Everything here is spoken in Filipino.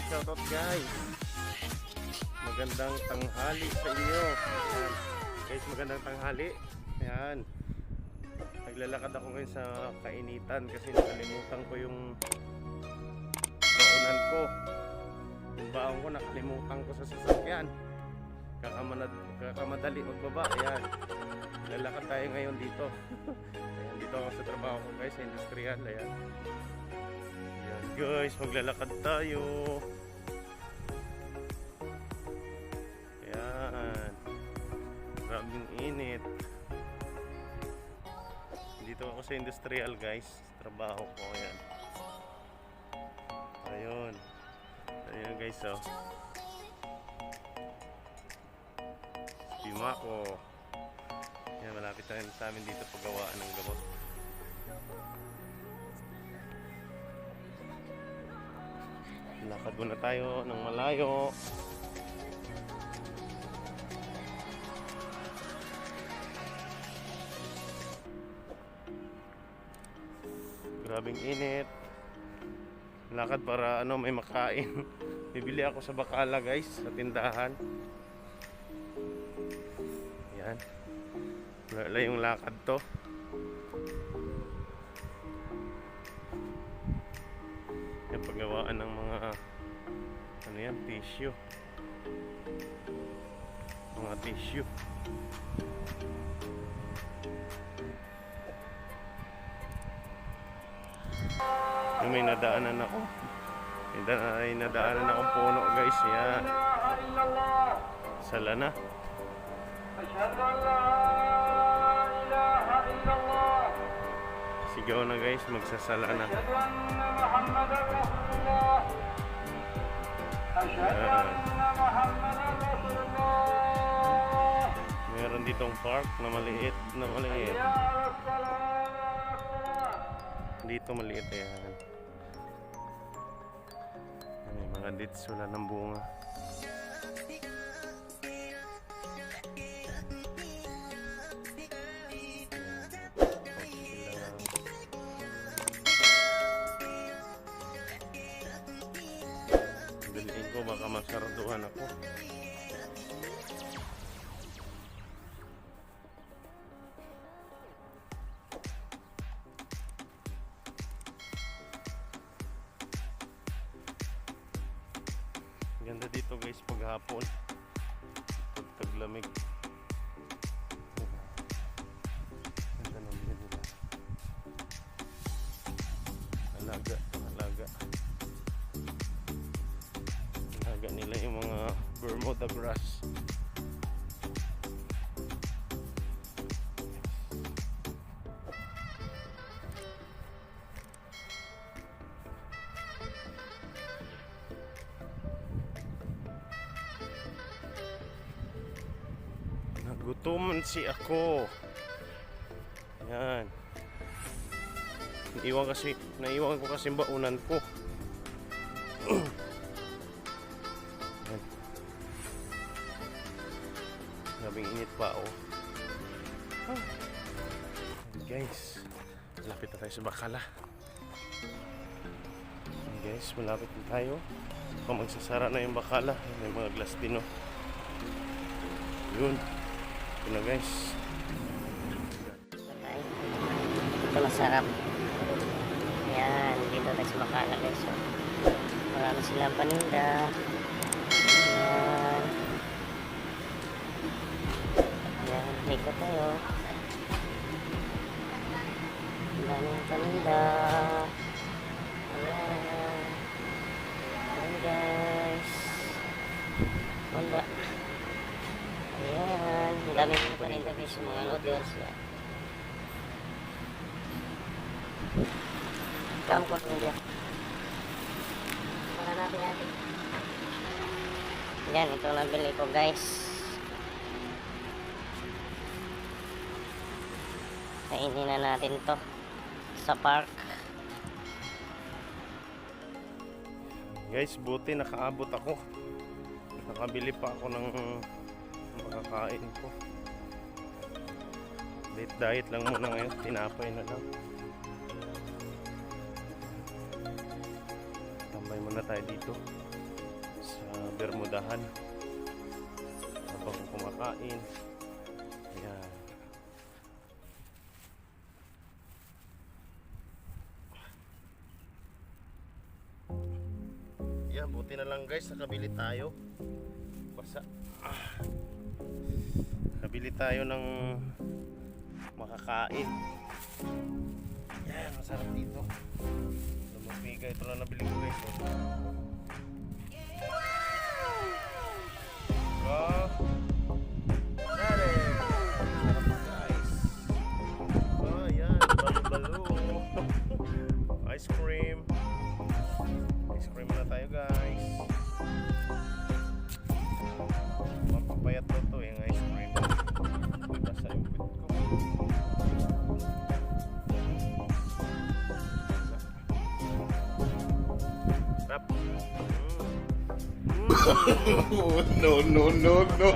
shoutout guys. Magandang tanghali sa inyo. Ayan. Guys, magandang tanghali. Ayan. Naglalakad ako ngayon sa kainitan kasi nakalimutan ko yung baonan ko. Yung baon ko nakalimutan ko sa sasakyan. Kakamadali magbaba. Ayan. Lalakad tayo ngayon dito. Ayan, dito ako sa trabaho ko guys, sa industrial. Ayan. Ayan guys, maglalakad tayo. Ayan. Maraming init. Dito ako sa industrial guys, trabaho ko. Ayan. Ayun. Ayun guys, oh. Bima ko. Ayan, malapit na rin sa amin dito paggawaan ng gamot. Lakad muna tayo ng malayo. Grabing init. Lakad para may makain. Bibili ako sa bakala guys, sa tindahan. Yan. Wala yung lakad to. Yung paggawaan ng mga tissue. Mga tissue. Yung may nadaanan ako. May nadaanan akong puno guys. Yan. Sala na. Sigaw na guys, magsasala na. Meron ditong park na maliit. Dito maliit yan. May mga dits, wala ng bunga. Daliin ko, baka masarduhan ako. Ganda dito guys paghapon. Pag taglamig. Ganda naman nila. Alaga nila yung mga Bermuda grass. Nagutuman si ako. Yan. Naiwan ko kasi baonan ko. Yan. Labing init pa oh. Guys, malapit na tayo sa bakala. Guys, malapit na tayo. Kung magsasara na yung bakala, may mga glass din oh. Yun. Ito na guys. Ito masarap. Yan, dito tayo sa bakala guys. So, marami silang paninda. Yan. Yan, likot tayo. Daming paninda. Ayan. Ayan guys. Wala. Ayan, ang daming paninda guys, mga noodles yan. Kampot mo dyan. Para natin. Yan, ito nabili ko guys. Kainin na natin to sa park. Guys, buti nakaabot ako. Nakabili pa ako ng makakain ko. Diet lang muna ngayon. Tinapay na lang. Tambay muna tayo dito. bermudahan habang kumakain. Ayan. Yan, buti na lang guys, nakabili tayo. Basa. Nakabili tayo ng makakain. Yan, masarap dito. Lumapiga, ito na nabili ko guys. Wow! Dali! Sarap guys. Oh, yan, balo-balo. Ice cream. Ice cream na tayo guys. Mapapayat na to yung ice cream. Basa yung pit ko. Rap. No, no, no, no.